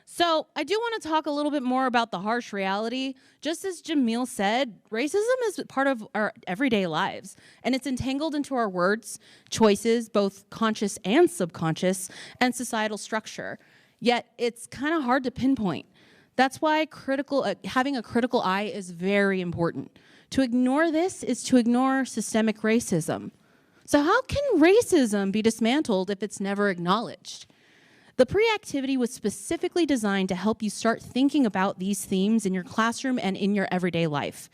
So I do want to talk a little bit more about the harsh reality. Just as Jamil said, racism is part of our everyday lives, and it's entangled into our words, choices, both conscious and subconscious, and societal structure. Yet it's kind of hard to pinpoint. That's why having a critical eye is very important. To ignore this is to ignore systemic racism. So how can racism be dismantled if it's never acknowledged? The pre-activity was specifically designed to help you start thinking about these themes in your classroom and in your everyday life.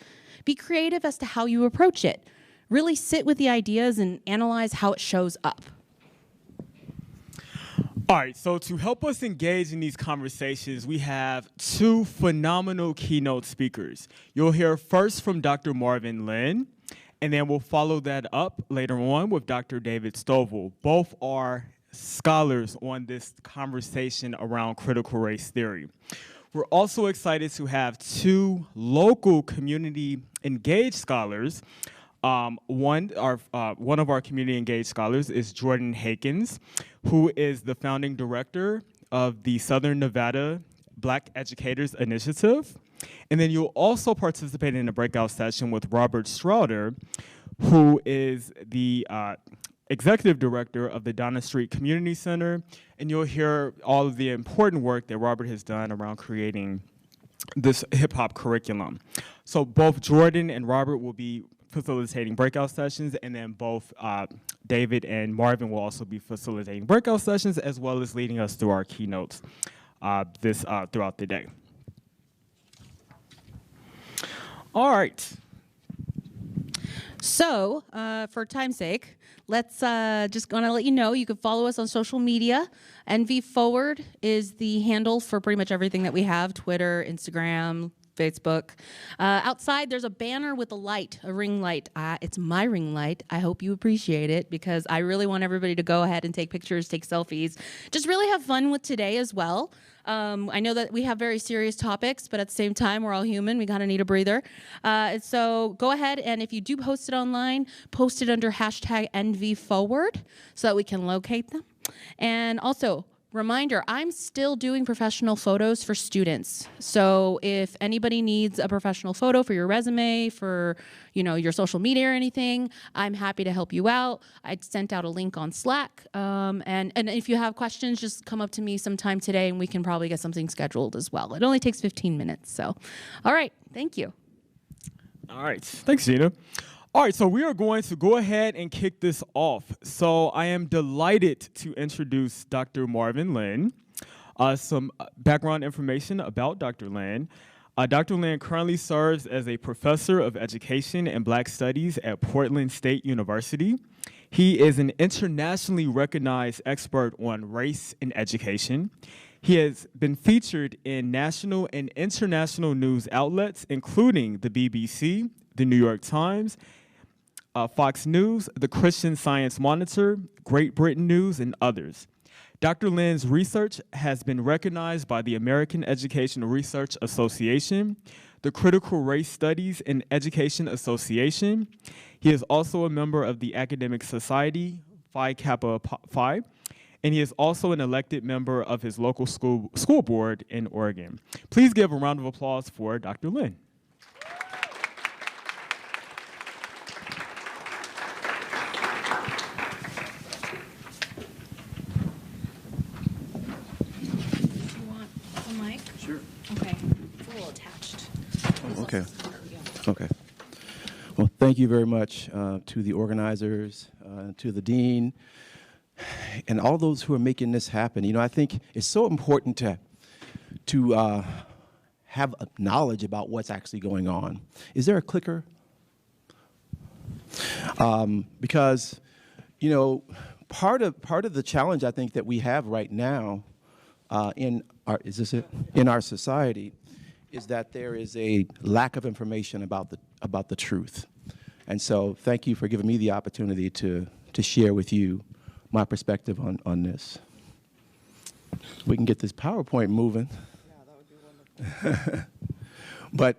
Be creative as to how you approach it. Really sit with the ideas and analyze how it shows up. All right, so to help us engage in these conversations, we have two phenomenal keynote speakers. You'll hear first from Dr. Marvin Lynn, and then we'll follow that up later on with Dr. David Stovall. Both are scholars on this conversation around critical race theory. We're also excited to have two local community engaged scholars. One of our community engaged scholars is Jordan Hakens, who is the founding director of the Southern Nevada Black Educators Initiative. And then you'll also participate in a breakout session with Robert Strouder, who is the executive director of the Donna Street Community Center, and you'll hear all of the important work that Robert has done around creating this hip-hop curriculum. So both Jordan and Robert will be facilitating breakout sessions, and then both David and Marvin will also be facilitating breakout sessions, as well as leading us through our keynotes throughout the day. All right. So, for time's sake, let's just want to let you know you can follow us on social media. NV Forward is the handle for pretty much everything that we have: Twitter, Instagram, Facebook. Outside, there's a banner with a light, a ring light. It's my ring light. I hope you appreciate it, because I really want everybody to go ahead and take pictures, take selfies, just really have fun with today as well. I know that we have very serious topics, but at the same time, we're all human. We kind of need a breather. So go ahead, and if you do post it online, post it under hashtag NVForward so that we can locate them. And also, reminder, I'm still doing professional photos for students. So if anybody needs a professional photo for your resume, for your social media or anything, I'm happy to help you out. I sent out a link on Slack. And if you have questions, just come up to me sometime today and we can probably get something scheduled as well. It only takes 15 minutes. So, all right, thank you. All right, thanks, Gina. All right, so we are going to go ahead and kick this off. So I am delighted to introduce Dr. Marvin Lynn. Some background information about Dr. Lynn. Dr. Lynn currently serves as a professor of education and Black studies at Portland State University. He is an internationally recognized expert on race and education. He has been featured in national and international news outlets, including the BBC, the New York Times, Fox News, the Christian Science Monitor, Great Britain News, and others. Dr. Lynn's research has been recognized by the American Educational Research Association, the Critical Race Studies in Education Association. He is also a member of the Academic Society, Phi Kappa Phi, and he is also an elected member of his local school board in Oregon. Please give a round of applause for Dr. Lynn. Okay. Okay. Well, thank you very much to the organizers, to the dean, and all those who are making this happen. I think it's so important to have knowledge about what's actually going on. Is there a clicker? Because, part of the challenge I think that we have right now in our society is that there is a lack of information about the truth. And so thank you for giving me the opportunity to share with you my perspective on this. We can get this PowerPoint moving. Yeah, that would be wonderful. But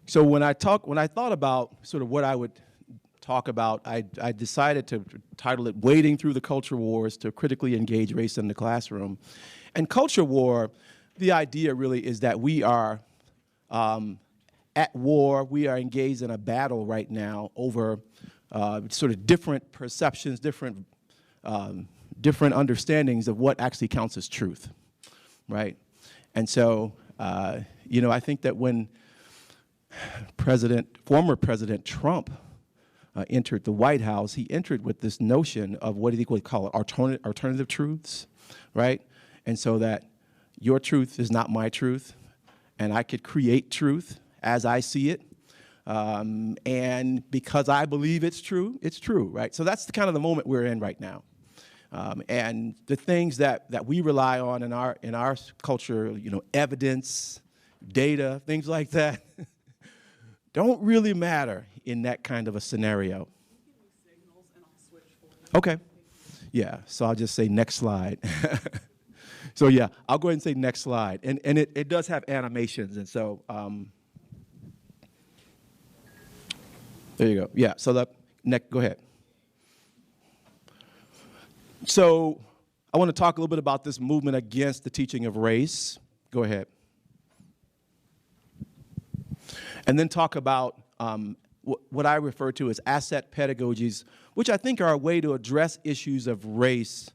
so when I thought about sort of what I would talk about, I decided to title it Wading Through the Culture Wars to Critically Engage Race in the Classroom. And culture war the idea really is that we are at war. We are engaged in a battle right now over sort of different perceptions, different understandings of what actually counts as truth, right? And so, you know, I think that when former President Trump entered the White House, he entered with this notion of what he would call alternative truths, right? And so that your truth is not my truth, and I could create truth as I see it. And because I believe it's true, right? So that's the kind of the moment we're in right now. And the things that we rely on in our culture, you know, evidence, data, things like that, don't really matter in that kind of a scenario. Okay. Yeah, so I'll just say next slide. So yeah, I'll go ahead and say next slide. And it does have animations, and so there you go. Yeah, so go ahead. So I want to talk a little bit about this movement against the teaching of race. Go ahead. And then talk about what I refer to as asset pedagogies, which I think are a way to address issues of race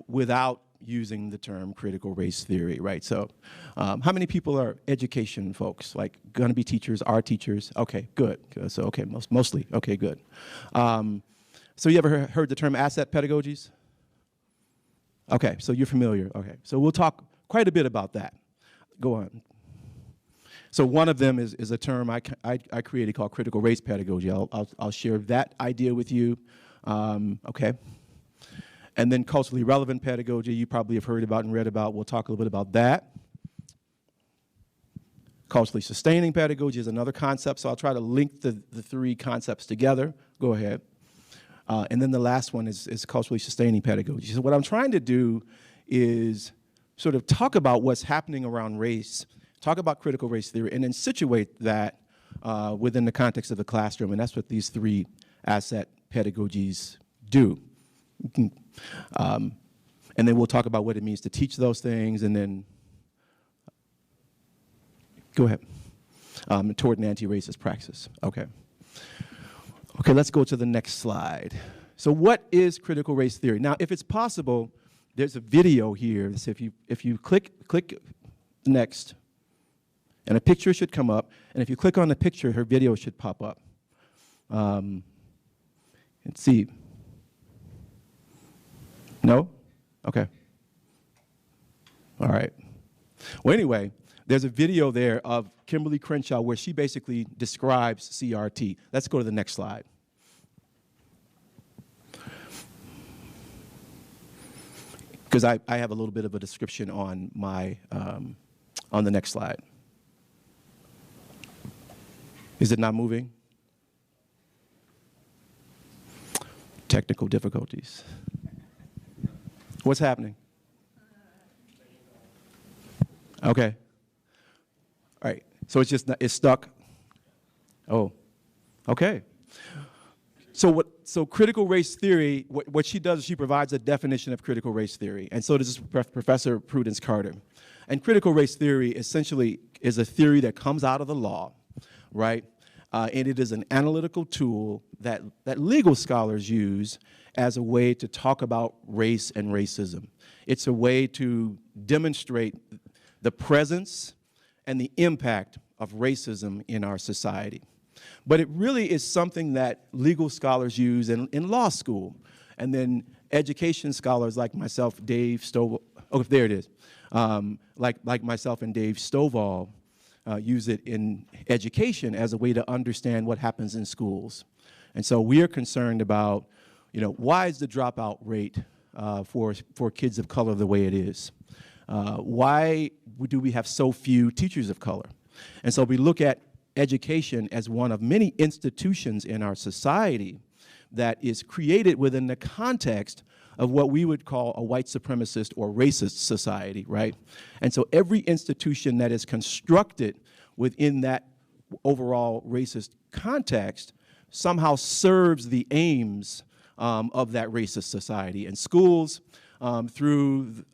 without using the term critical race theory, right? So how many people are education folks, like going to be teachers, are teachers? Okay, good. So, okay, mostly. Okay, good. So you ever heard the term asset pedagogies? Okay, so you're familiar. Okay, so we'll talk quite a bit about that. Go on. So one of them is a term I created called critical race pedagogy. I'll share that idea with you. Okay. And then culturally relevant pedagogy, you probably have heard about and read about. We'll talk a little bit about that. Culturally sustaining pedagogy is another concept, so I'll try to link the three concepts together. Go ahead. And then the last one is culturally sustaining pedagogy. So what I'm trying to do is sort of talk about what's happening around race, talk about critical race theory, and then situate that within the context of the classroom, and that's what these three asset pedagogies do. And then we'll talk about what it means to teach those things, and then go ahead. Toward an anti-racist praxis. Okay. Okay, let's go to the next slide. So what is critical race theory? Now, if it's possible, there's a video here. So if you click next, and a picture should come up, and if you click on the picture, her video should pop up. Let's see. No? Okay. All right. Well, anyway, there's a video there of Kimberly Crenshaw where she basically describes CRT. Let's go to the next slide. Because I have a little bit of a description on my on the next slide. Is it not moving? Technical difficulties. What's happening? Okay. All right. So it's just it's stuck. Oh. Okay. So critical race theory, what she does is she provides a definition of critical race theory, and so does Professor Prudence Carter. And critical race theory essentially is a theory that comes out of the law, right? And it is an analytical tool that legal scholars use as a way to talk about race and racism. It's a way to demonstrate the presence and the impact of racism in our society. But it really is something that legal scholars use in law school. And then education scholars like myself, Dave Stovall, oh, there it is, like myself and Dave Stovall use it in education as a way to understand what happens in schools. And so we are concerned about, why is the dropout rate for kids of color the way it is? Why do we have so few teachers of color? And so we look at education as one of many institutions in our society that is created within the context of what we would call a white supremacist or racist society, right? And so every institution that is constructed within that overall racist context somehow serves the aims of that racist society. And schools, through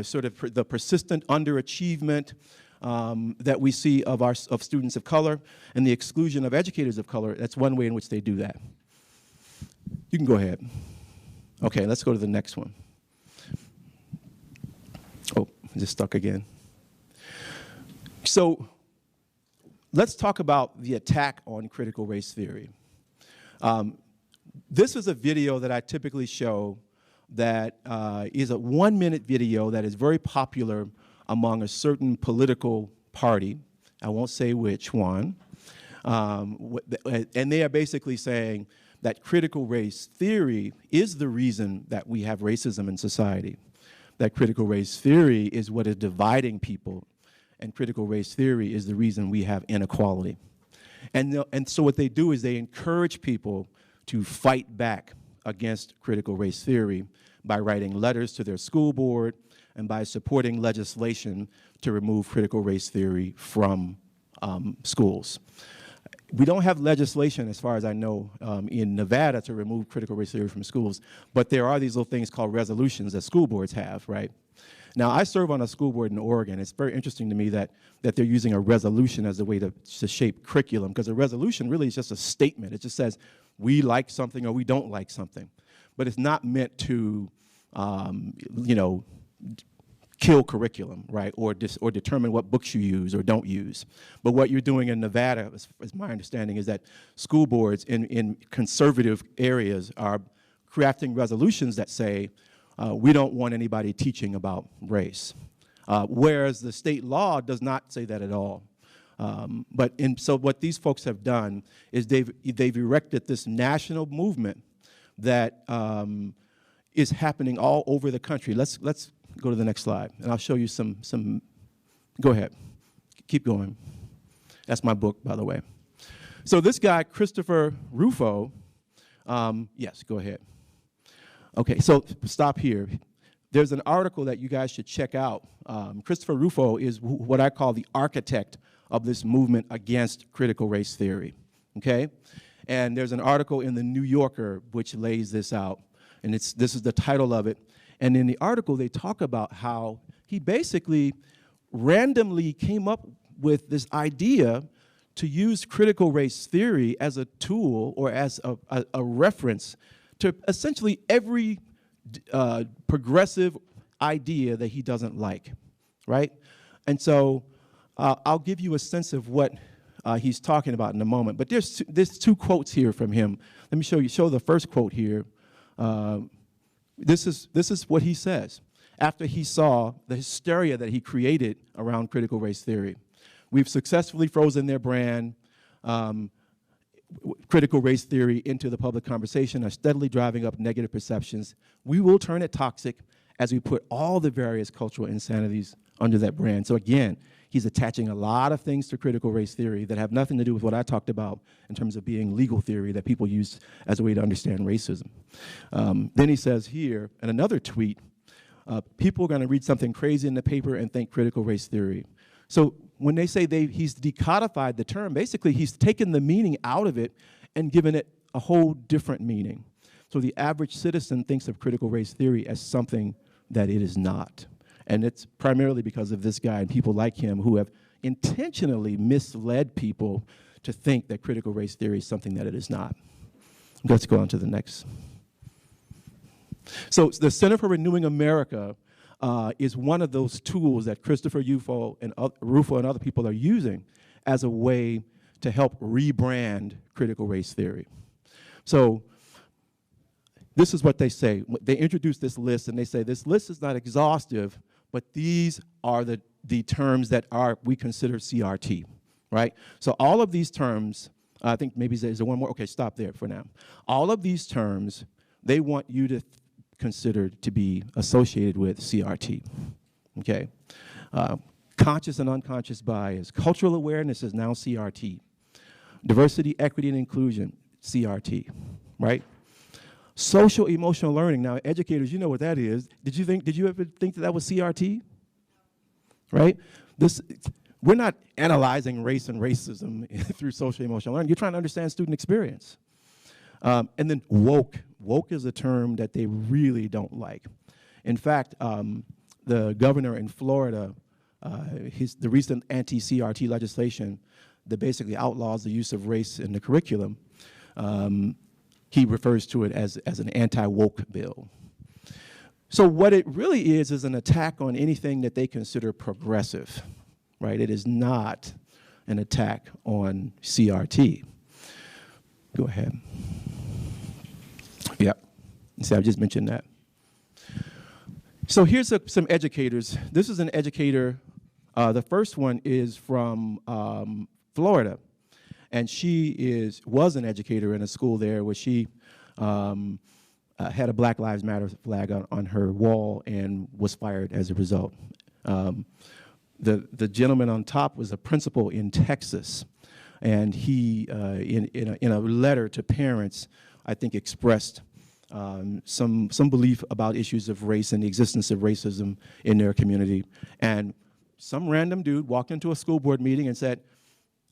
sort of the persistent underachievement that we see of students of color and the exclusion of educators of color, that's one way in which they do that. You can go ahead. Okay, let's go to the next one. Oh, I just stuck again. So let's talk about the attack on critical race theory. This is a video that I typically show that is a 1-minute video that is very popular among a certain political party. I won't say which one. And they are basically saying that critical race theory is the reason that we have racism in society. That critical race theory is what is dividing people, and critical race theory is the reason we have inequality. And so what they do is they encourage people to fight back against critical race theory by writing letters to their school board and by supporting legislation to remove critical race theory from schools. We don't have legislation, as far as I know, in Nevada to remove critical race theory from schools, but there are these little things called resolutions that school boards have, right? Now, I serve on a school board in Oregon. It's very interesting to me that they're using a resolution as a way to shape curriculum, because a resolution really is just a statement. It just says, we like something or we don't like something. But it's not meant to, you know, kill curriculum, right, or determine what books you use or don't use. But what you're doing in Nevada, as my understanding, is that school boards in conservative areas are crafting resolutions that say, we don't want anybody teaching about race, whereas the state law does not say that at all. So what these folks have done is they've erected this national movement that is happening all over the country. Let's go to the next slide, and I'll show you some. Go ahead, keep going. That's my book, by the way. So this guy, Christopher Rufo, yes, go ahead. Okay, so stop here. There's an article that you guys should check out. Christopher Rufo is what I call the architect of this movement against critical race theory, okay? And there's an article in the New Yorker which lays this out, and this is the title of it. And in the article, they talk about how he basically randomly came up with this idea to use critical race theory as a tool or as a reference to essentially every progressive idea that he doesn't like, right? And so I'll give you a sense of what he's talking about in a moment. But there's two quotes here from him. Let me show the first quote here. This is what he says after he saw the hysteria that he created around critical race theory. We've successfully frozen their brand, critical race theory, into the public conversation, are steadily driving up negative perceptions. We will turn it toxic as we put all the various cultural insanities under that brand. So again, he's attaching a lot of things to critical race theory that have nothing to do with what I talked about in terms of being legal theory that people use as a way to understand racism. Then he says here, in another tweet, people are going to read something crazy in the paper and think critical race theory. So when they say he's decodified the term, basically he's taken the meaning out of it and given it a whole different meaning. So the average citizen thinks of critical race theory as something that it is not. And it's primarily because of this guy and people like him who have intentionally misled people to think that critical race theory is something that it is not. Let's go on to the next. So the Center for Renewing America is one of those tools that Christopher Rufo and other people are using as a way to help rebrand critical race theory. So this is what they say. They introduce this list, and they say this list is not exhaustive, but these are the terms that we consider CRT, right? So all of these terms, I think maybe there's one more. Okay, stop there for now. All of these terms, they want you to consider to be associated with CRT, okay? Conscious and unconscious bias. Cultural awareness is now CRT. Diversity, equity, and inclusion, CRT, right? Social emotional learning. Now, educators, you know what that is. Did you ever think that was CRT? Right? We're not analyzing race and racism through social emotional learning. You're trying to understand student experience. And then woke. Woke is a term that they really don't like. In fact, the governor in Florida, the recent anti-CRT legislation that basically outlaws the use of race in the curriculum, he refers to it as an anti-woke bill. So what it really is an attack on anything that they consider progressive, right? It is not an attack on CRT. Go ahead. Yep. See, I just mentioned that. So here's some educators. This is an educator. The first one is from Florida, and she was an educator in a school there where she had a Black Lives Matter flag on her wall and was fired as a result. The gentleman on top was a principal in Texas, and he, in a letter to parents, I think expressed some belief about issues of race and the existence of racism in their community. And some random dude walked into a school board meeting and said,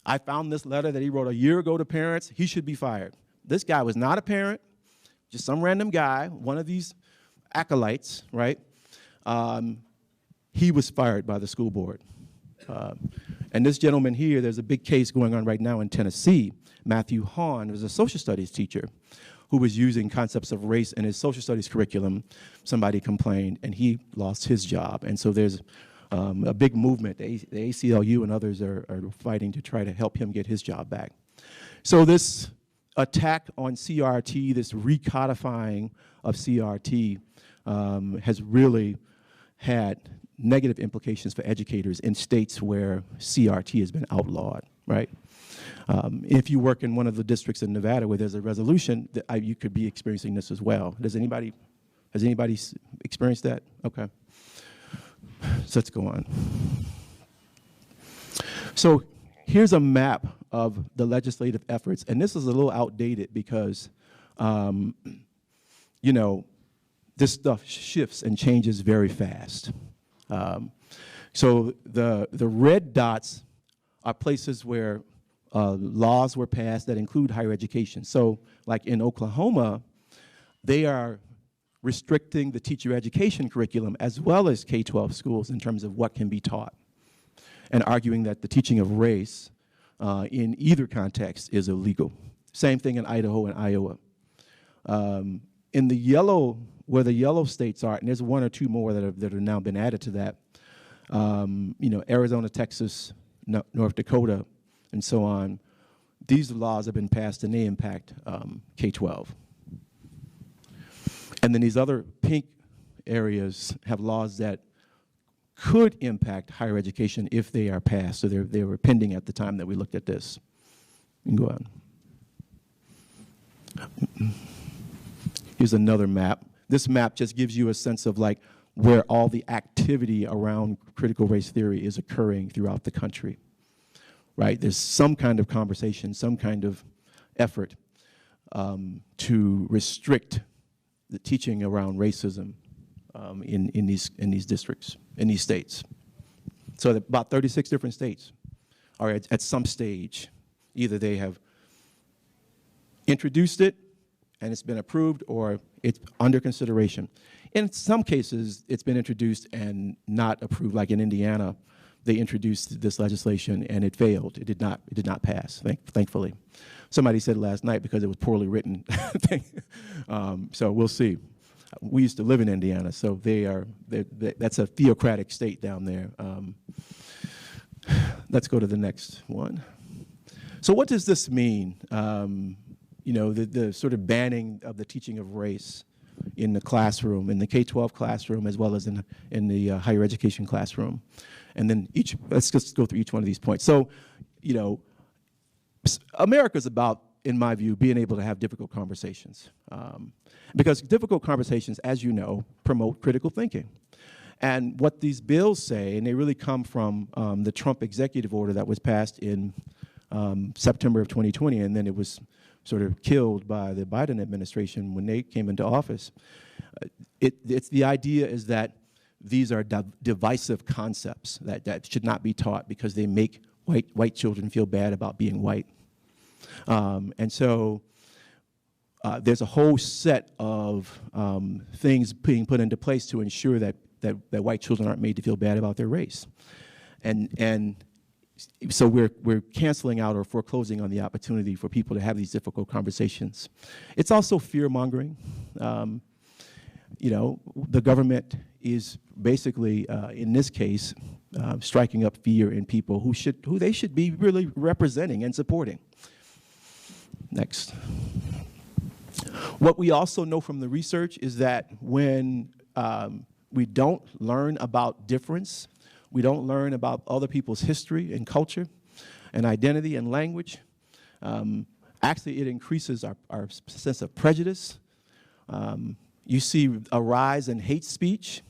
I found this letter that he wrote a year ago to parents, he should be fired. This guy was not a parent, just some random guy, one of these acolytes, right? He was fired by the school board. And this gentleman here, there's a big case going on right now in Tennessee. Matthew Hahn was a social studies teacher who was using concepts of race in his social studies curriculum. Somebody complained, and he lost his job. And so there's a big movement. The ACLU and others are fighting to try to help him get his job back. So this attack on CRT, this recodifying of CRT, has really had negative implications for educators in states where CRT has been outlawed, right? If you work in one of the districts in Nevada where there's a resolution, you could be experiencing this as well. Has anybody experienced that? Okay. So let's go on. So here's a map of the legislative efforts, and this is a little outdated because, you know, this stuff shifts and changes very fast. So the red dots are places where laws were passed that include higher education. So like in Oklahoma, they are restricting the teacher education curriculum as well as K-12 schools in terms of what can be taught, and arguing that the teaching of race in either context is illegal. Same thing in Idaho and Iowa. In the yellow, where the yellow states are, and there's one or two more that have now been added to that, you know, Arizona, Texas, North Dakota, and so on, these laws have been passed and they impact K-12. And then these other pink areas have laws that could impact higher education if they are passed. So they were pending at the time that we looked at this. You can go on. Here's another map. This map just gives you a sense of like where all the activity around critical race theory is occurring throughout the country, right? There's some kind of conversation, some kind of effort to restrict the teaching around racism in these districts, in these states. So about 36 different states are at some stage. Either they have introduced it and it's been approved, or it's under consideration. In some cases, it's been introduced and not approved, like in Indiana. They introduced this legislation and it failed. It did not pass, thankfully. Somebody said last night because it was poorly written. So we'll see. We used to live in Indiana, so that's a theocratic state down there. Let's go to the next one. So what does this mean? You know, the sort of banning of the teaching of race in the classroom, in the K-12 classroom, as well as in the higher education classroom. And then let's just go through each one of these points. So, you know, America's about, in my view, being able to have difficult conversations. Because difficult conversations, as you know, promote critical thinking. And what these bills say, and they really come from the Trump executive order that was passed in September of 2020, and then it was sort of killed by the Biden administration when they came into office. It's the idea is that these are divisive concepts that should not be taught because they make white children feel bad about being white. And so there's a whole set of things being put into place to ensure that white children aren't made to feel bad about their race. And so we're canceling out or foreclosing on the opportunity for people to have these difficult conversations. It's also fear-mongering. You know, the government is basically, in this case, striking up fear in people who they should be really representing and supporting. Next. What we also know from the research is that when we don't learn about difference, we don't learn about other people's history and culture and identity and language, actually it increases our sense of prejudice. You see a rise in hate speech.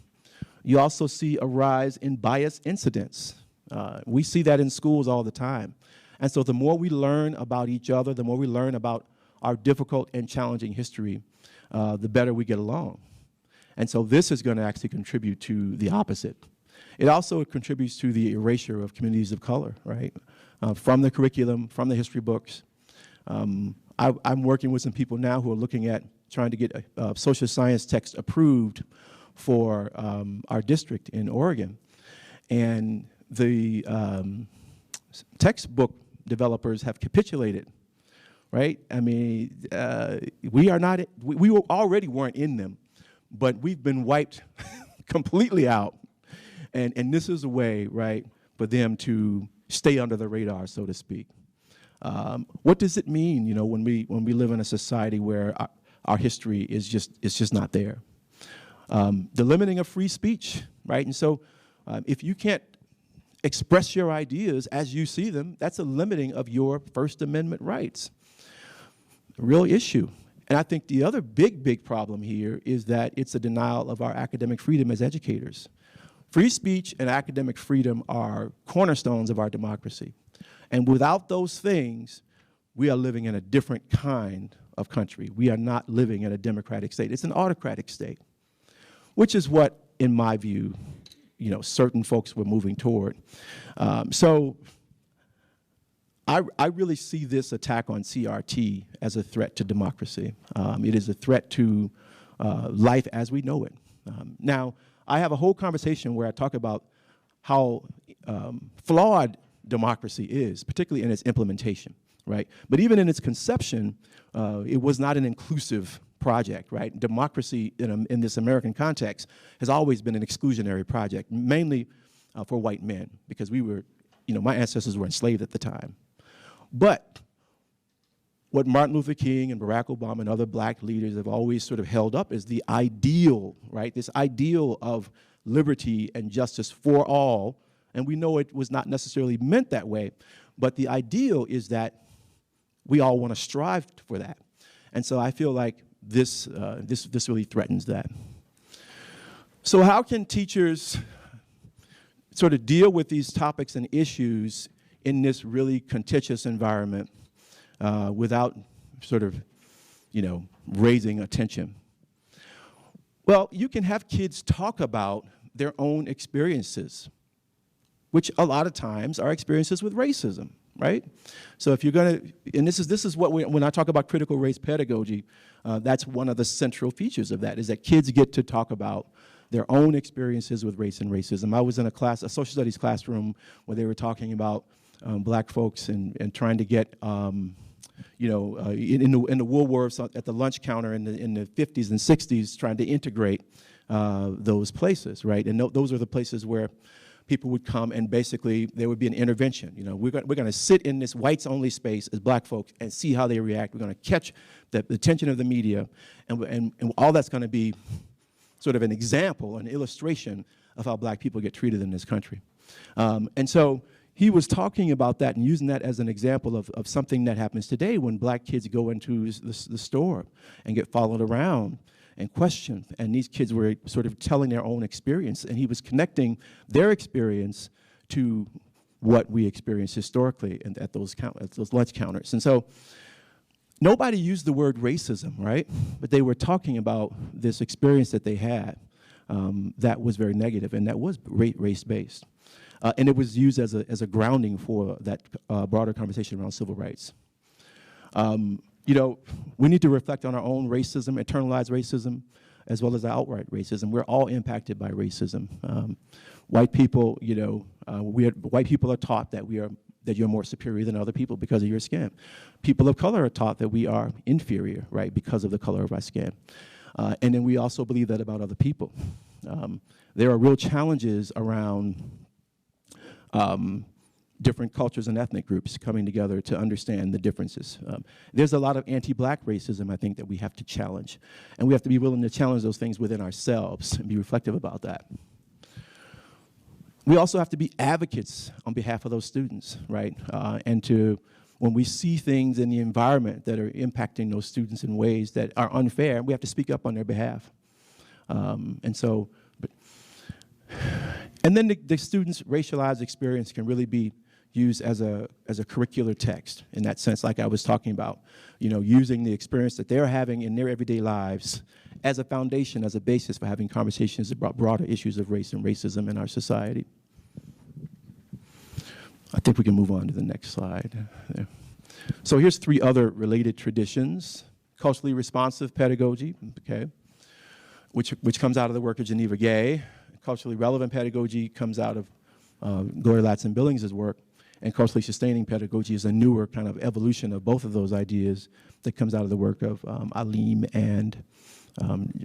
You also see a rise in bias incidents. We see that in schools all the time. And so the more we learn about each other, the more we learn about our difficult and challenging history, the better we get along. And so this is going to actually contribute to the opposite. It also contributes to the erasure of communities of color, right? From the curriculum, from the history books. I'm working with some people now who are looking at trying to get a social science text approved for our district in Oregon. And the textbook developers have capitulated, right? I mean, we already weren't in them, but we've been wiped completely out. And this is a way, right, for them to stay under the radar, so to speak. What does it mean, you know, when we live in a society where our history is just not there? The limiting of free speech, right? And so if you can't express your ideas as you see them, that's a limiting of your First Amendment rights. A real issue. And I think the other big problem here is that it's a denial of our academic freedom as educators. Free speech and academic freedom are cornerstones of our democracy. And without those things, we are living in a different kind of country. We are not living in a democratic state. It's an autocratic state, which is what, in my view, you know, certain folks were moving toward. So I really see this attack on CRT as a threat to democracy. It is a threat to life as we know it. Now, I have a whole conversation where I talk about how flawed democracy is, particularly in its implementation, right? But even in its conception, it was not an inclusive project, right? Democracy in this American context has always been an exclusionary project, mainly for white men, because we were, you know, my ancestors were enslaved at the time. But what Martin Luther King and Barack Obama and other black leaders have always sort of held up is the ideal, right? This ideal of liberty and justice for all. And we know it was not necessarily meant that way, but the ideal is that we all want to strive for that. And so I feel like this really threatens that. So how can teachers sort of deal with these topics and issues in this really contentious environment without sort of, you know, raising attention? Well, you can have kids talk about their own experiences, which a lot of times are experiences with racism, right? So if you're gonna, and this is what when I talk about critical race pedagogy, that's one of the central features of that, is that kids get to talk about their own experiences with race and racism. I was in a class, a social studies classroom, where they were talking about black folks and trying to get, you know, in the Woolworths at the lunch counter in the 50s and 60s, trying to integrate those places, right? And those are the places where people would come and basically there would be an intervention. You know, we're going to sit in this whites-only space as black folks and see how they react. We're going to catch the attention of the media, and all that's going to be sort of an example, an illustration of how black people get treated in this country. And so he was talking about that and using that as an example of something that happens today when black kids go into the store and get followed around and questioned. And these kids were sort of telling their own experience, and he was connecting their experience to what we experienced historically and at those lunch counters. And so nobody used the word racism, right? But they were talking about this experience that they had that was very negative, and that was race-based. And it was used as a grounding for that broader conversation around civil rights. you know, we need to reflect on our own racism, internalized racism, as well as outright racism. We're all impacted by racism. White people, you know, white people are taught that that you're more superior than other people because of your skin. People of color are taught that we are inferior, right, because of the color of our skin. And then we also believe that about other people. There are real challenges around different cultures and ethnic groups coming together to understand the differences. There's a lot of anti-black racism, I think, that we have to challenge. And we have to be willing to challenge those things within ourselves and be reflective about that. We also have to be advocates on behalf of those students, right? When we see things in the environment that are impacting those students in ways that are unfair, we have to speak up on their behalf. And then the students' racialized experience can really be used as a curricular text in that sense, like I was talking about, you know, using the experience that they're having in their everyday lives as a foundation, as a basis for having conversations about broader issues of race and racism in our society. I think we can move on to the next slide. There. So here's 3 other related traditions. Culturally responsive pedagogy, okay, which comes out of the work of Geneva Gay. Culturally relevant pedagogy comes out of Gloria Ladson-Billings' work, and culturally sustaining pedagogy is a newer kind of evolution of both of those ideas that comes out of the work of Alim and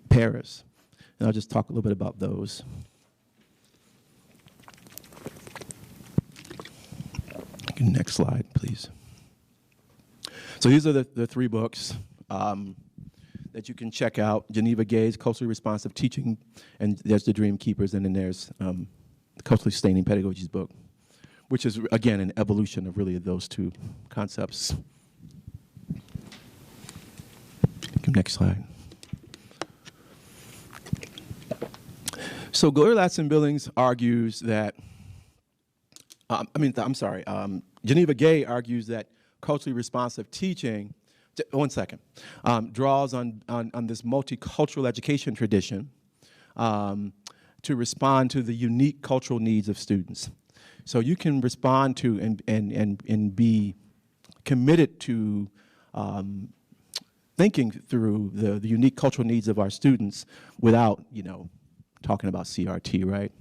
Paris. And I'll just talk a little bit about those. Next slide, please. So these are the 3 books that you can check out. Geneva Gay's Culturally Responsive Teaching, and there's The Dream Keepers, and then there's the Culturally Sustaining Pedagogy's book, which is, again, an evolution of really those 2 concepts. Next slide. So Gloria Ladson-Billings argues that, Geneva Gay argues that culturally responsive teaching, draws on this multicultural education tradition to respond to the unique cultural needs of students. So you can respond to and be committed to thinking through the unique cultural needs of our students without, you know, talking about CRT, right?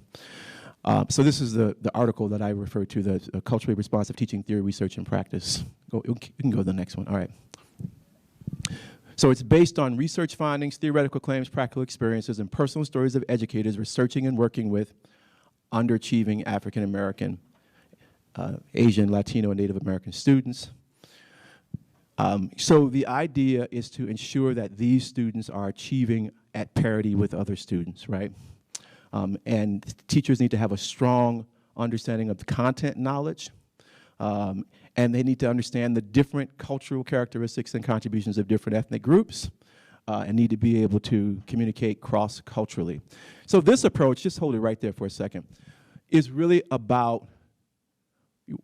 So this is the article that I referred to, the Culturally Responsive Teaching Theory, Research, and Practice. You can go to the next one. All right. So it's based on research findings, theoretical claims, practical experiences, and personal stories of educators researching and working with underachieving African American, Asian, Latino, and Native American students. So the idea is to ensure that these students are achieving at parity with other students, right? And teachers need to have a strong understanding of the content knowledge, and they need to understand the different cultural characteristics and contributions of different ethnic groups, and need to be able to communicate cross-culturally. So this approach, just hold it right there for a second, is really about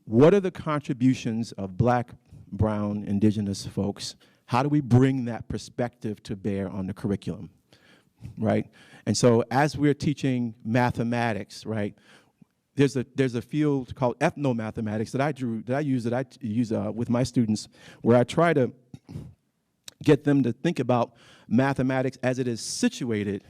what are the contributions of Black, brown, indigenous folks? How do we bring that perspective to bear on the curriculum, right? And so as we're teaching mathematics, right, there's a field called ethnomathematics that I use with my students, where I try to get them to think about mathematics as it is situated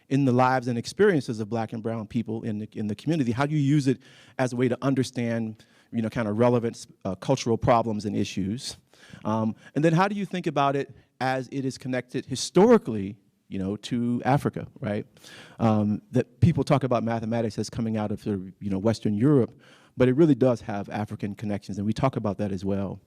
in the lives and experiences of Black and brown people in the community. How do you use it as a way to understand, you know, kind of relevant cultural problems and issues? And then how do you think about it as it is connected historically, you know, to Africa, right? That people talk about mathematics as coming out of, you know, Western Europe, but it really does have African connections, and we talk about that as well.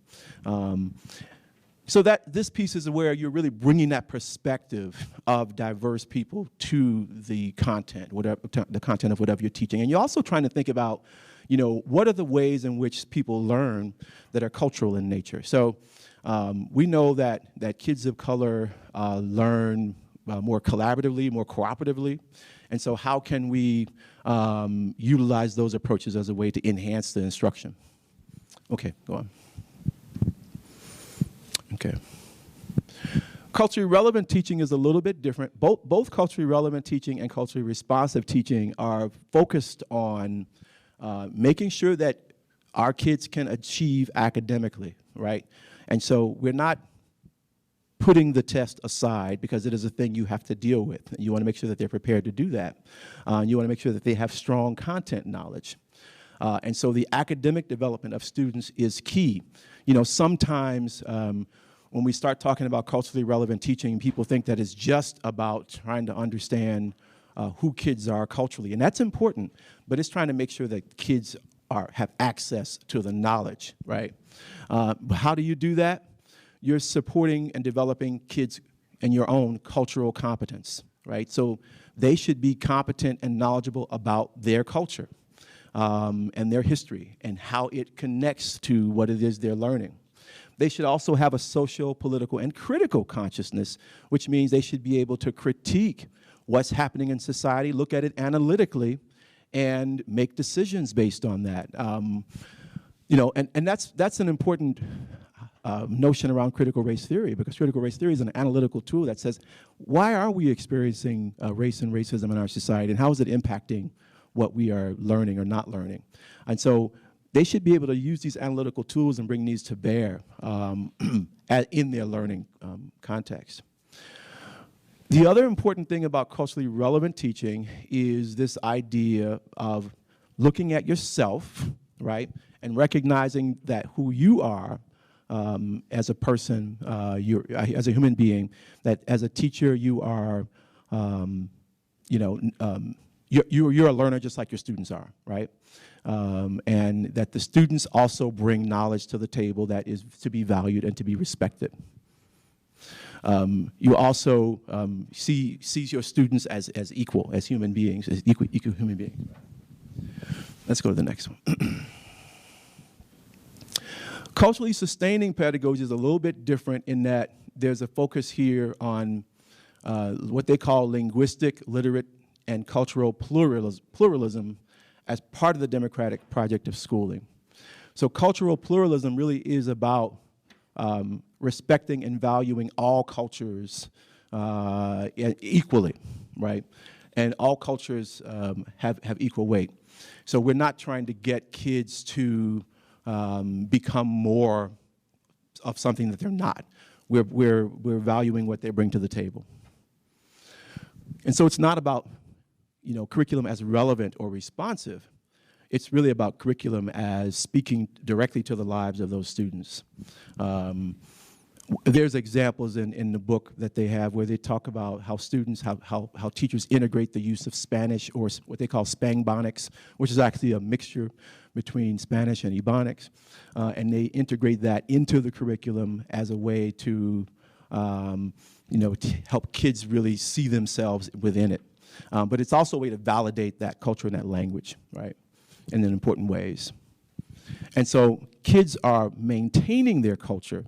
So that this piece is where you're really bringing that perspective of diverse people to the content, the content of whatever you're teaching, and you're also trying to think about, you know, what are the ways in which people learn that are cultural in nature. So we know that kids of color learn more collaboratively, more cooperatively. And so how can we utilize those approaches as a way to enhance the instruction? Okay, go on. Okay. Culturally relevant teaching is a little bit different. Both culturally relevant teaching and culturally responsive teaching are focused on making sure that our kids can achieve academically, right? And so we're not putting the test aside because it is a thing you have to deal with. You want to make sure that they're prepared to do that. You want to make sure that they have strong content knowledge. And so the academic development of students is key. You know, sometimes when we start talking about culturally relevant teaching, people think that it's just about trying to understand who kids are culturally. And that's important, but it's trying to make sure that kids have access to the knowledge, right? But how do you do that? You're supporting and developing kids in your own cultural competence, right? So they should be competent and knowledgeable about their culture and their history and how it connects to what it is they're learning. They should also have a social, political, and critical consciousness, which means they should be able to critique what's happening in society, look at it analytically, and make decisions based on that. You know, and that's an important notion around critical race theory, because critical race theory is an analytical tool that says, why are we experiencing race and racism in our society, and how is it impacting what we are learning or not learning? And so they should be able to use these analytical tools and bring these to bear in their learning context. The other important thing about culturally relevant teaching is this idea of looking at yourself, right, and recognizing that who you are as a person, as a human being, that as a teacher you are, you know, you're a learner just like your students are, right? And that the students also bring knowledge to the table that is to be valued and to be respected. You also see your students as equal, as human beings, as equal human beings. Let's go to the next one. Culturally sustaining pedagogy is a little bit different in that there's a focus here on what they call linguistic, literate, and cultural pluralism as part of the democratic project of schooling. So cultural pluralism really is about respecting and valuing all cultures equally, right? And all cultures have equal weight. So we're not trying to get kids to become more of something that they're not. We're valuing what they bring to the table. And so it's not about, you know, curriculum as relevant or responsive. It's really about curriculum as speaking directly to the lives of those students. There's examples in the book that they have where they talk about how students, how teachers integrate the use of Spanish, or what they call Spangbonics, which is actually a mixture between Spanish and Ebonics, and they integrate that into the curriculum as a way to, you know, to help kids really see themselves within it. But it's also a way to validate that culture and that language, right, in important ways. And so kids are maintaining their culture,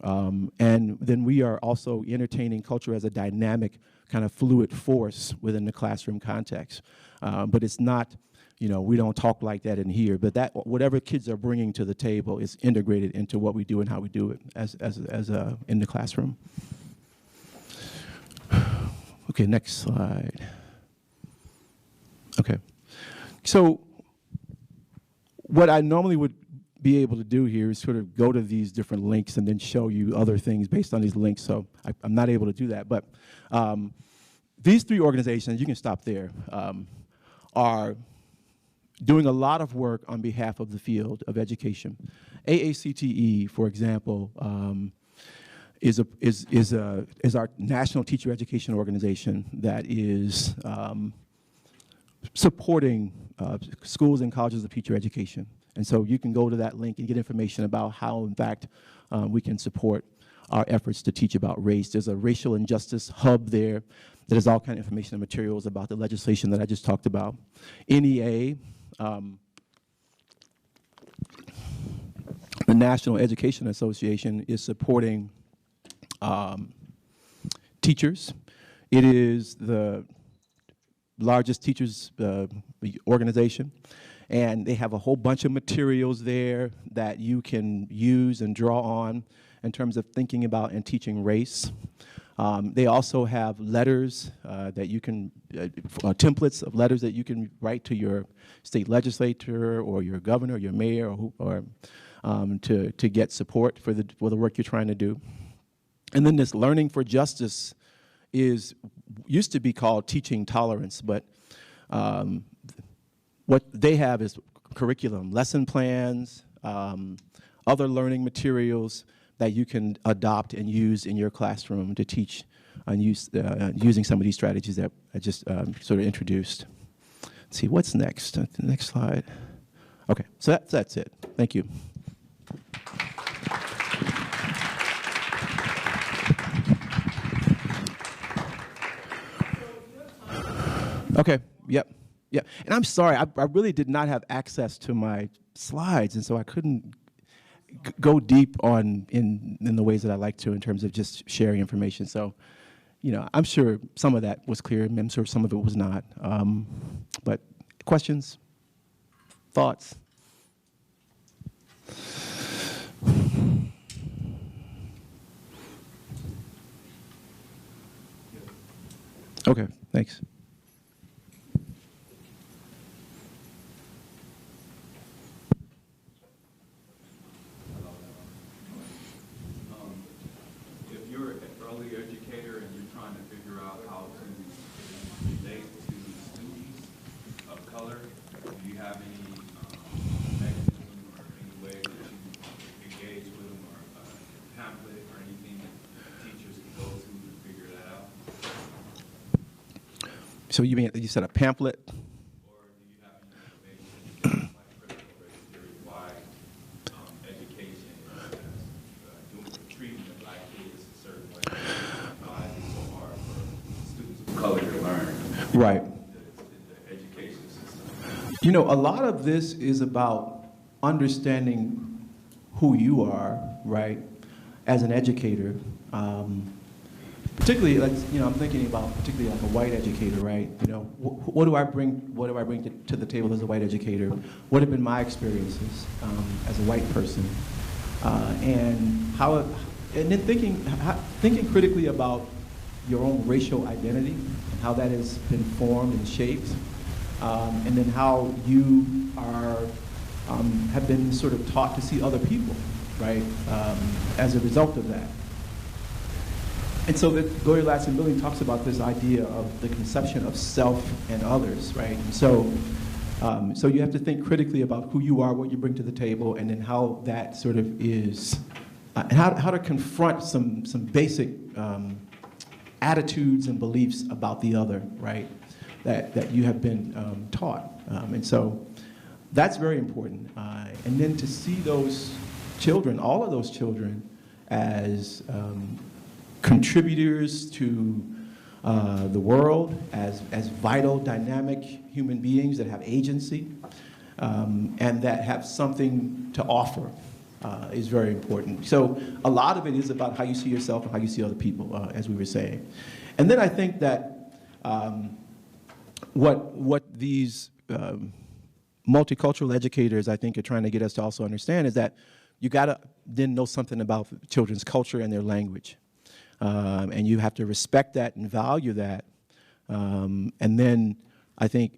and then we are also entertaining culture as a dynamic, kind of fluid force within the classroom context. But it's not, you know, we don't talk like that in here, but that whatever kids are bringing to the table is integrated into what we do and how we do it as in the classroom. Okay, next slide. Okay, so what I normally would be able to do here is sort of go to these different links and then show you other things based on these links, so I'm not able to do that. But these three organizations, you can stop there, are doing a lot of work on behalf of the field of education. AACTE, for example, is our national teacher education organization that is supporting schools and colleges of teacher education. And so you can go to that link and get information about how, in fact, we can support our efforts to teach about race. There's a racial injustice hub there that has all kinds of information and materials about the legislation that I just talked about. NEA, the National Education Association, is supporting teachers. It is the largest teachers organization, and they have a whole bunch of materials there that you can use and draw on in terms of thinking about and teaching race. They also have letters that you can, templates of letters that you can write to your state legislator or your governor or your mayor or to get support for the work you're trying to do. And then this learning for justice used to be called teaching tolerance, but what they have is curriculum, lesson plans, other learning materials that you can adopt and use in your classroom to teach and using some of these strategies that I just sort of introduced. Let's see, what's next? The next slide. Okay, so that's it. Thank you. Okay, yep. And I'm sorry, I really did not have access to my slides, and so I couldn't go deep in the ways that I like to in terms of just sharing information. So, I'm sure some of that was clear, and I'm sure some of it was not. But questions? Thoughts? Okay, thanks. If you're an early educator and you're trying to figure out how to relate to students of color, do you have any mechanism or any way that you engage with them, or a pamphlet or anything that teachers can go to figure that out? So you said a pamphlet? Or do you have any information like critical race theory, why education is treating the black kids a certain way, why it's so hard for students of color to learn? Right. The education system. A lot of this is about understanding who you are, right, as an educator. Particularly, I'm thinking about particularly like a white educator, right? What do I bring to the table as a white educator? What have been my experiences as a white person, and then thinking critically about your own racial identity and how that has been formed and shaped, and then how you have been sort of taught to see other people, right, as a result of that. And so the Gloria Ladson building talks about this idea of the conception of self and others, right? And so you have to think critically about who you are, what you bring to the table, and then how that sort of is, and how to confront some basic attitudes and beliefs about the other, right? That you have been taught. And so that's very important. And then to see those children, all of those children, as contributors to the world, as vital, dynamic human beings that have agency, and that have something to offer is very important. So a lot of it is about how you see yourself and how you see other people, as we were saying. And then I think that what these multicultural educators, I think, are trying to get us to also understand is that you got to then know something about children's culture and their language. And you have to respect that and value that. And then I think,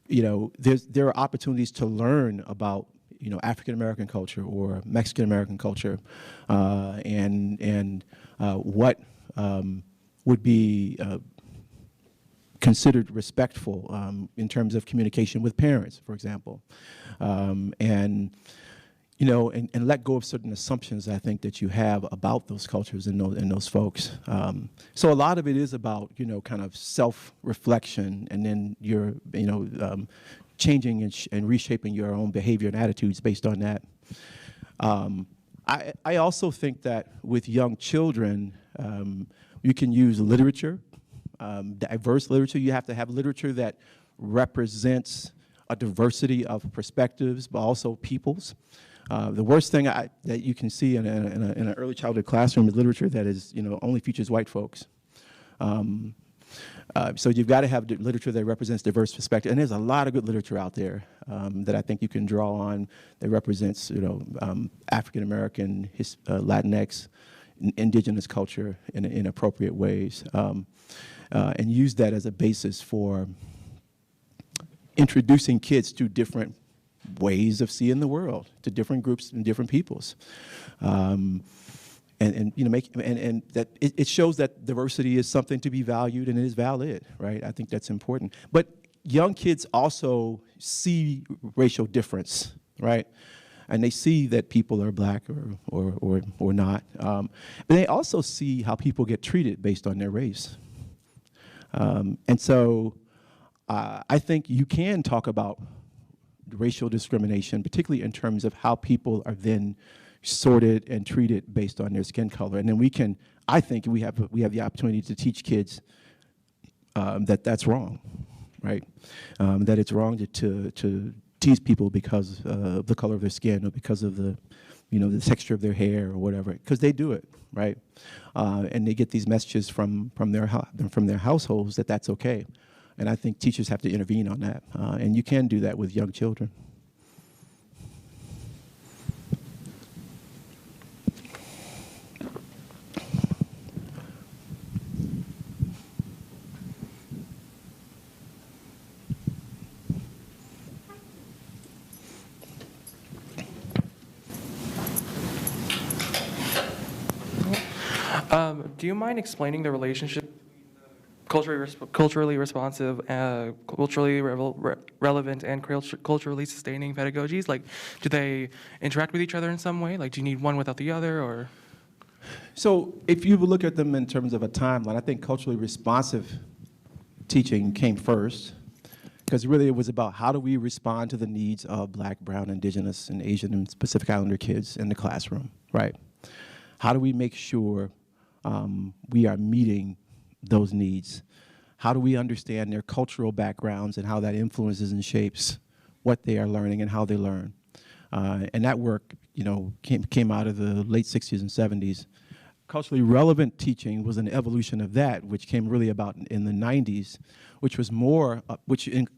there are opportunities to learn about, African American culture or Mexican American culture, and what would be considered respectful in terms of communication with parents, for example, and let go of certain assumptions, I think, that you have about those cultures and those folks. So a lot of it is about, kind of self-reflection, and then you're, changing and reshaping your own behavior and attitudes based on that. I also think that with young children, you can use literature, diverse literature. You have to have literature that represents a diversity of perspectives, but also peoples. The worst thing that you can see in an early childhood classroom is literature that is, only features white folks. So you've got to have literature that represents diverse perspectives, and there's a lot of good literature out there that I think you can draw on that represents, African American, Latinx, indigenous culture in appropriate ways, and use that as a basis for introducing kids to different ways of seeing the world, to different groups and different peoples. and you know, and that it shows that diversity is something to be valued and it is valid, right? I think that's important. But young kids also see racial difference, right? And they see that people are black or not. But they also see how people get treated based on their race. And so I think you can talk about racial discrimination, particularly in terms of how people are then sorted and treated based on their skin color. And then we can, I think we have the opportunity to teach kids that that's wrong, right? That it's wrong to tease people because of the color of their skin or because of the, you know, the texture of their hair or whatever, because they do it, right? And they get these messages from their households that that's okay. And I think teachers have to intervene on that. And you can do that with young children. Do you mind explaining the relationship between culturally responsive, culturally relevant, and culturally sustaining pedagogies? Like, do they interact with each other in some way? Like, do you need one without the other, or? So if you look at them in terms of a timeline, I think culturally responsive teaching came first, because really it was about how do we respond to the needs of Black, Brown, Indigenous, and Asian and Pacific Islander kids in the classroom, right? How do we make sure we are meeting those needs? How do we understand their cultural backgrounds and how that influences and shapes what they are learning and how they learn? And that work, you know, came out of the late 60s and 70s. Culturally relevant teaching was an evolution of that, which came really about in the 90s, which was more,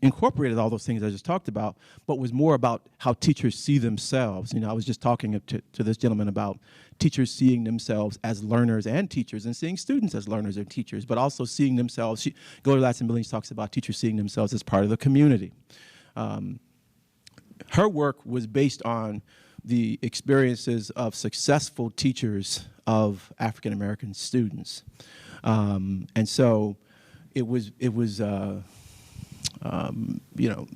incorporated all those things I just talked about, but was more about how teachers see themselves. You know, I was just talking to this gentleman about teachers seeing themselves as learners and teachers, and seeing students as learners and teachers, but also seeing themselves. Gloria Ladson-Billings talks about teachers seeing themselves as part of the community. Her work was based on the experiences of successful teachers of African American students, and so it was you know,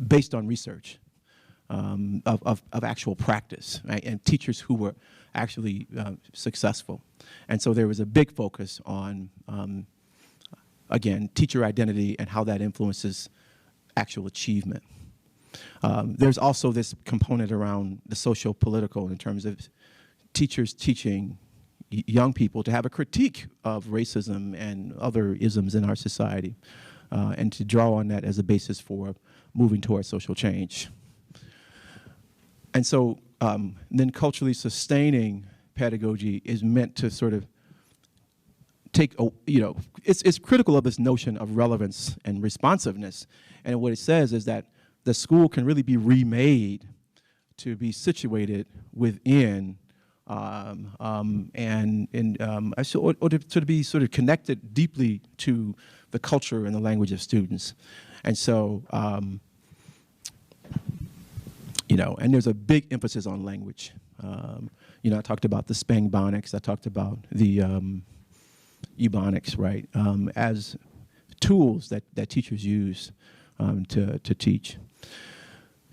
based on research of actual practice, right? And teachers who were actually successful, and so there was a big focus on again, teacher identity and how that influences actual achievement. There's also this component around the socio-political in terms of teachers teaching young people to have a critique of racism and other isms in our society, and to draw on that as a basis for moving towards social change. And so then culturally sustaining pedagogy is meant to sort of take, you know, it's critical of this notion of relevance and responsiveness. And what it says is that the school can really be remade to be situated within or to be sort of connected deeply to the culture and the language of students. And so, you know, and there's a big emphasis on language. You know, I talked about the Spangbonics, I talked about the Ebonics, right, as tools that teachers use to teach.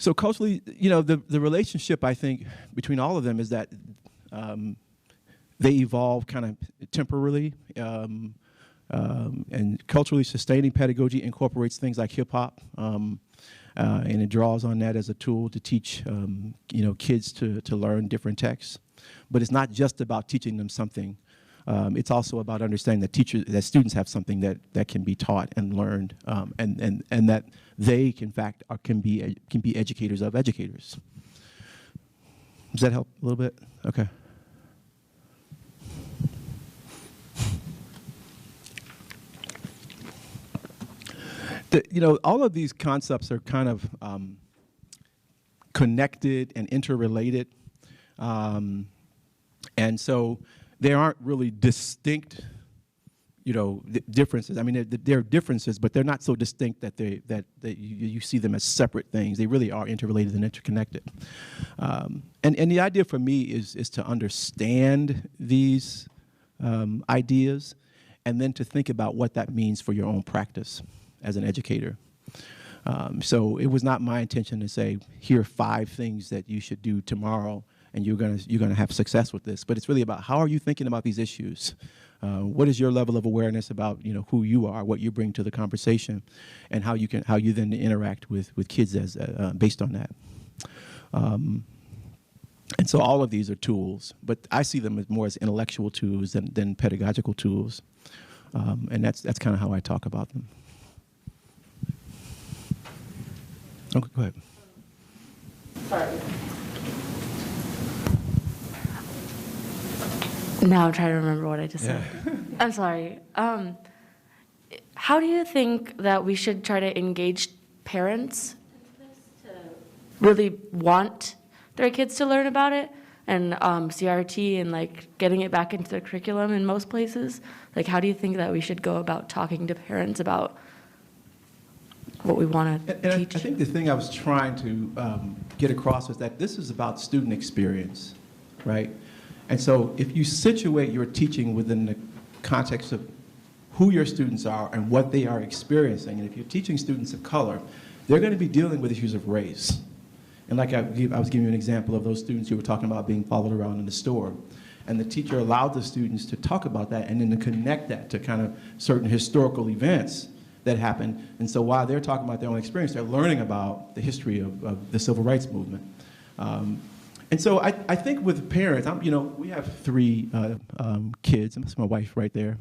So culturally, you know, the relationship, I think, between all of them is that they evolve kind of temporally, and culturally sustaining pedagogy incorporates things like hip hop, and it draws on that as a tool to teach, you know, kids to learn different texts. But it's not just about teaching them something. It's also about understanding that students have something that can be taught and learned, and that they, in fact, can be educators of educators. Does that help a little bit? Okay. You know, all of these concepts are kind of connected and interrelated, and so they aren't really distinct, differences. I mean, there are differences, but they're not so distinct that you see them as separate things. They really are interrelated and interconnected. And the idea for me is to understand these ideas, and then to think about what that means for your own practice as an educator. So it was not my intention to say, here are 5 things that you should do tomorrow, and you're gonna have success with this. But it's really about, how are you thinking about these issues? What is your level of awareness about who you are, what you bring to the conversation, and how you then interact with kids as based on that. And so all of these are tools, but I see them as more as intellectual tools than pedagogical tools, and that's kind of how I talk about them. Okay, go ahead. Sorry. Now I'm trying to remember what I just said. I'm sorry. How do you think that we should try to engage parents to really want their kids to learn about it, and CRT, and like getting it back into the curriculum in most places? Like, how do you think that we should go about talking to parents about what we want to teach? I think the thing I was trying to get across was that this is about student experience, right? And so if you situate your teaching within the context of who your students are and what they are experiencing, and if you're teaching students of color, they're going to be dealing with issues of race. And like I was giving you an example of those students you were talking about being followed around in the store. And the teacher allowed the students to talk about that and then to connect that to kind of certain historical events that happened. And so while they're talking about their own experience, they're learning about the history of the civil rights movement. And so I think with parents, we have 3 kids, and that's my wife right there,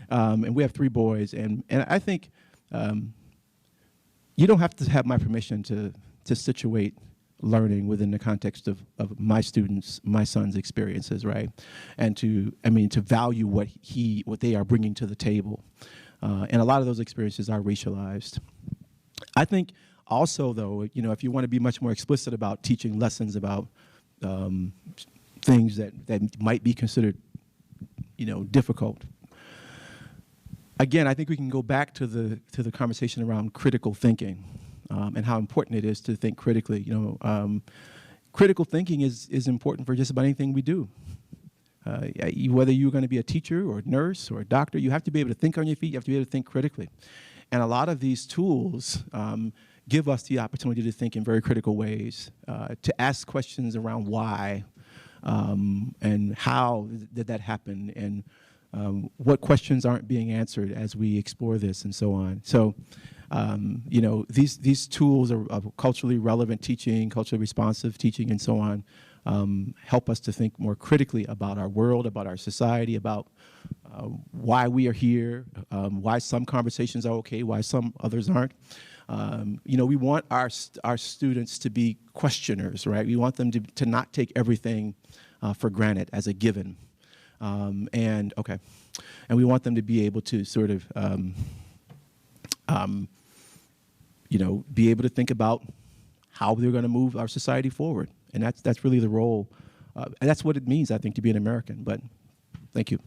and we have 3 boys, and I think you don't have to have my permission to situate learning within the context of my students, my son's experiences, right? And to value what they are bringing to the table. And a lot of those experiences are racialized. I think also, though, if you want to be much more explicit about teaching lessons about things that might be considered, difficult. Again, I think we can go back to the conversation around critical thinking, and how important it is to think critically. Critical thinking is important for just about anything we do. Whether you're going to be a teacher or a nurse or a doctor, you have to be able to think on your feet. You have to be able to think critically. And a lot of these tools give us the opportunity to think in very critical ways, to ask questions around why, and how did that happen, and what questions aren't being answered as we explore this, and so on. So, these tools of culturally relevant teaching, culturally responsive teaching, and so on, help us to think more critically about our world, about our society, about why we are here, why some conversations are okay, why some others aren't. We want our students to be questioners, right? We want them to not take everything for granted as a given. And we want them to be able to sort of, be able to think about how they're going to move our society forward. And that's really the role, and that's what it means, I think, to be an American. But thank you.